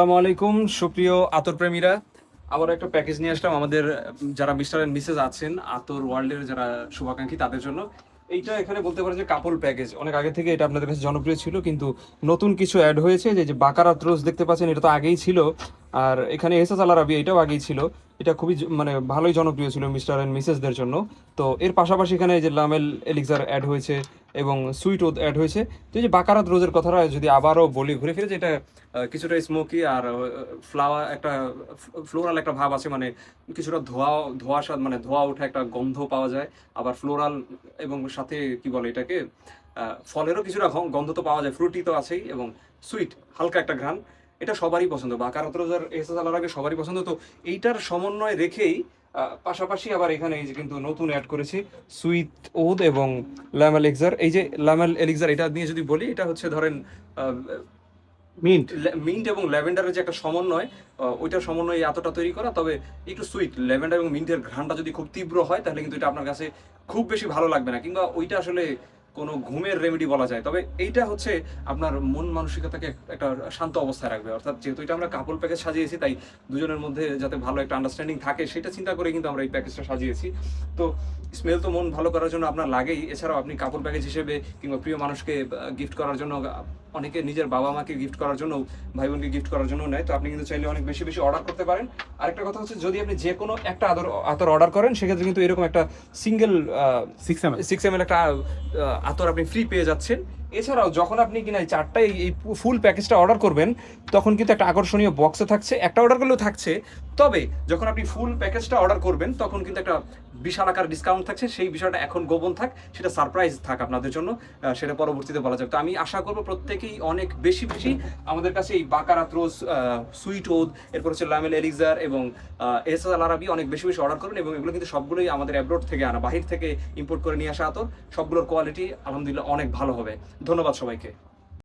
আসসালামু আলাইকুম সুপ্রিয় আতর প্রেমীরা, আবার একটা প্যাকেজ নিয়ে আসলাম আমাদের যারা মিস্টার এন্ড মিসেস আছেন আতর ওয়ার্ল্ডের যারা শুভাকাঙ্ক্ষী তাদের জন্য। এইটা এখানে বলতে পারেন যে কাপল প্যাকেজ। অনেক আগে থেকে এটা আপনাদের কাছে জনপ্রিয় ছিল, কিন্তু নতুন কিছু অ্যাড হয়েছে। যে যে বাকারাত রোজ দেখতে পাচ্ছেন, এটা তো আগেই ছিল। আর এখানে এসএস আল আরাবি, এটাও আগেই ছিল। এটা খুবই মানে ভালোই জনপ্রিয় ছিল মিস্টার এন্ড মিসেসদের জন্য। তো এর পাশাপাশি এখানে এই যে লামেল এলিক্সার অ্যাড হয়েছে এবং সুইট ওদ অ্যাড হয়েছে। তো এই যে বাকারাত রোজের কথাটা যদি আবারও বলি ঘুরে ফিরে, যে এটা কিছুটা স্মোকি আর ফ্লাওয়ার একটা ফ্লোরাল একটা ভাব আছে, মানে কিছুটা ধোঁয়া মানে ধোঁয়া ওঠা একটা গন্ধ পাওয়া যায়। আবার ফ্লোরাল এবং সাথে কি বলে এটাকে, ফলেরও কিছুটা গন্ধ তো পাওয়া যায়, ফ্রুটি তো আছেই, এবং সুইট হালকা একটা ঘ্রাণ। এটা সবারই পছন্দ, বাকারাত রোজ আর এহসাস আল আরাবি সবারই পছন্দ। তো এইটার সমন্বয় রেখেই পাশাপাশি আবার এখানে এই যে কিন্তু নতুন অ্যাড করেছি সুইট ওদ এবং ল্যামেল এলিক্সার। এই যে ল্যামেল এলিক্সার, এটা নিয়ে যদি বলি, এটা হচ্ছে ধরেন মিন্ট মিন্ট এবং ল্যাভেন্ডারের যে একটা সমন্বয়, ওইটার সমন্বয় এতটা তৈরি করা। তবে একটু সুইট ল্যাভেন্ডার এবং মিন্টের ঘ্রাণটা যদি খুব তীব্র হয়, তাহলে কিন্তু এটা আপনার কাছে খুব বেশি ভালো লাগবে না, কিংবা ওইটা আসলে কোনো ঘুমের রেমেডি বলা যায়। তবে এইটা হচ্ছে আপনার মন মানসিকতাকে একটা শান্ত অবস্থায় রাখবে। অর্থাৎ যেহেতু এটা আমরা কাপল প্যাকেজ সাজিয়েছি, তাই দুজনের মধ্যে যাতে ভালো একটা আন্ডারস্ট্যান্ডিং থাকে সেটা চিন্তা করে কিন্তু আমরা এই প্যাকেজটা সাজিয়েছি। তো স্মেল তো মন ভালো করার জন্য আপনার লাগেই, এছাড়াও আপনি কাপল প্যাকেজ হিসেবে কিংবা প্রিয় মানুষকে গিফট করার জন্য, অনেকে নিজের বাবা মাকে গিফট করার জন্য, ভাই বোনকে গিফট করার জন্য নেয়। তো আপনি কিন্তু চাইলে অনেক বেশি বেশি অর্ডার করতে পারেন। আরেকটা কথা হচ্ছে, যদি আপনি যে কোনো একটা আতর অর্ডার করেন, সেক্ষেত্রে কিন্তু এরকম একটা সিঙ্গেল 6 ml একটা আতর আপনি ফ্রি পেয়ে যাচ্ছেন। এছাড়াও যখন আপনি কিনা এই চারটা এই ফুল প্যাকেজটা অর্ডার করবেন, তখন কিন্তু একটা আকর্ষণীয় বক্সে থাকছে, একটা অর্ডার করলেও থাকছে। তবে যখন আপনি ফুল প্যাকেজটা অর্ডার করবেন, তখন কিন্তু একটা বিশাল আকার ডিসকাউন্ট থাকছে। সেই বিষয়টা এখন গোপন থাক, সেটা সারপ্রাইজ থাক আপনাদের জন্য, সেটা পরবর্তীতে বলা যাবে। তো আমি আশা করবো প্রত্যেকেই অনেক বেশি বেশি আমাদের কাছে এই বাকারাত রোজ, সুইট ওদ, এরপর হচ্ছে লামেল এলিক্সার এবং এহসাস আল আরাবি অনেক বেশি বেশি অর্ডার করবেন। এবং এগুলো কিন্তু সবগুলোই আমাদের অ্যাব্রোড থেকে আনা, বাহির থেকে ইম্পোর্ট করে নিয়ে আসা আতর। সবগুলোর কোয়ালিটি আলহামদুলিল্লাহ অনেক ভালো হবে। ধন্যবাদ সবাইকে।